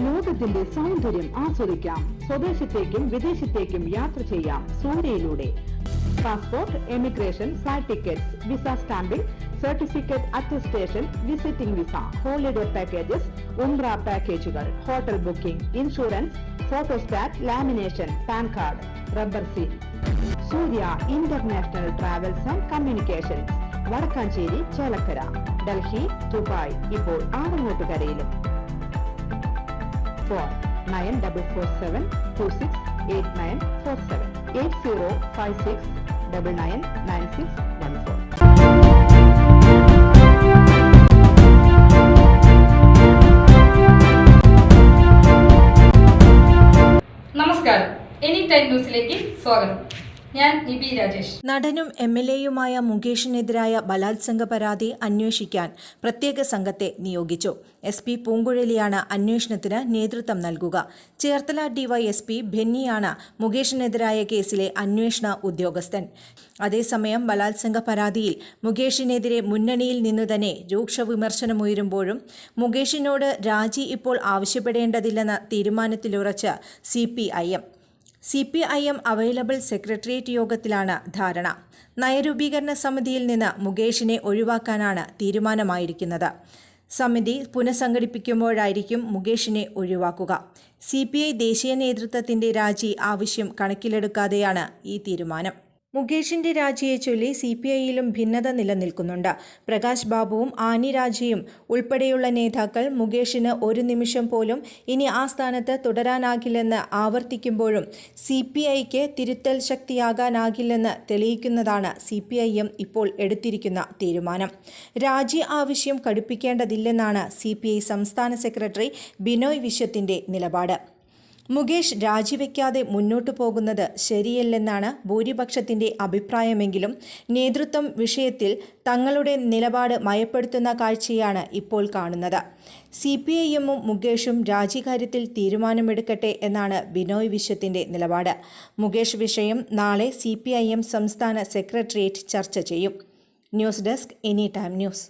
ലോകത്തിന്റെ സൗന്ദര്യം ആസ്വദിക്കാം. സ്വദേശത്തേക്കും വിദേശത്തേക്കും യാത്ര ചെയ്യാം സൂര്യയിലൂടെ. Passport, emigration, flight tickets, visa stamping, certificate attestation, visiting visa, holiday packages, ഉംറ പാക്കേജുകൾ, hotel booking, insurance, photostat, lamination, PAN card, rubber seal. Surya international travels and communications, Vadakkanchery, Chelakkara, Delhi, Dubai, ഇപ്പോൾ ആറങ്ങോട്ടുകരയിലും. ഫോൺ 9447268947 8056999614. നമസ്കാരം, എനി ടൈം ന്യൂസിലേക്ക് സ്വാഗതം. ഞാൻ നിബി രാജേഷ്. നടനും MLA-യുമായ മുകേഷിനെതിരായ ബലാത്സംഗ പരാതി അന്വേഷിക്കാൻ പ്രത്യേക സംഘത്തെ നിയോഗിച്ചു. SP പൂങ്കുഴലിയാണ് അന്വേഷണത്തിന് നേതൃത്വം നൽകുക. ചേർത്തല DYSP ബെന്നിയാണ് മുകേഷിനെതിരായ കേസിലെ അന്വേഷണ ഉദ്യോഗസ്ഥൻ. അതേസമയം ബലാത്സംഗ പരാതിയിൽ മുകേഷിനെതിരെ മുന്നണിയിൽ നിന്നു തന്നെ രൂക്ഷ വിമർശനമുയരുമ്പോഴും മുകേഷിനോട് രാജി ഇപ്പോൾ ആവശ്യപ്പെടേണ്ടതില്ലെന്ന തീരുമാനത്തിലുറച്ച് CPIM അവൈലബിൾ സെക്രട്ടേറിയറ്റ് യോഗത്തിലാണ് ധാരണ. നയരൂപീകരണ സമിതിയിൽ നിന്ന് മുകേഷിനെ ഒഴിവാക്കാനാണ് തീരുമാനമായിരിക്കുന്നത്. സമിതി പുനഃസംഘടിപ്പിക്കുമ്പോഴായിരിക്കും മുകേഷിനെ ഒഴിവാക്കുക. CPI ദേശീയ നേതൃത്വത്തിന്റെ രാജി ആവശ്യം കണക്കിലെടുക്കാതെയാണ് ഈ തീരുമാനം. മുകേഷിന്റെ രാജിയെ ചൊല്ലി CPIയിലും ഭിന്നത നിലനിൽക്കുന്നുണ്ട്. പ്രകാശ് ബാബുവും ആനി രാജയും ഉൾപ്പെടെയുള്ള നേതാക്കൾ മുകേഷിന് ഒരു നിമിഷം പോലും ഇനി ആ സ്ഥാനത്ത് തുടരാനാകില്ലെന്ന് ആവർത്തിക്കുമ്പോഴും CPIക്ക് തിരുത്തൽ ശക്തിയാകാനാകില്ലെന്ന് തെളിയിക്കുന്നതാണ് CPIM ഇപ്പോൾ എടുത്തിരിക്കുന്ന തീരുമാനം. രാജി ആവശ്യം കടുപ്പിക്കേണ്ടതില്ലെന്നാണ് CPI സംസ്ഥാന സെക്രട്ടറി ബിനോയ് വിശ്വത്തിന്റെ നിലപാട്. മുകേഷ് രാജിവെക്കാതെ മുന്നോട്ടു പോകുന്നത് ശരിയല്ലെന്നാണ് ഭൂരിപക്ഷത്തിന്റെ അഭിപ്രായമെങ്കിലും നേതൃത്വം വിഷയത്തിൽ തങ്ങളുടെ നിലപാട് മയപ്പെടുത്തുന്ന കാഴ്ചയാണ് ഇപ്പോൾ കാണുന്നത്. CPIM-ഉം മുകേഷും രാജിക്കാര്യത്തിൽ തീരുമാനമെടുക്കട്ടെ എന്നാണ് ബിനോയ് വിശ്വത്തിന്റെ നിലപാട്. മുകേഷ് വിഷയം നാളെ CPIM സംസ്ഥാന സെക്രട്ടേറിയറ്റ് ചർച്ച ചെയ്യും. News desk, any time news.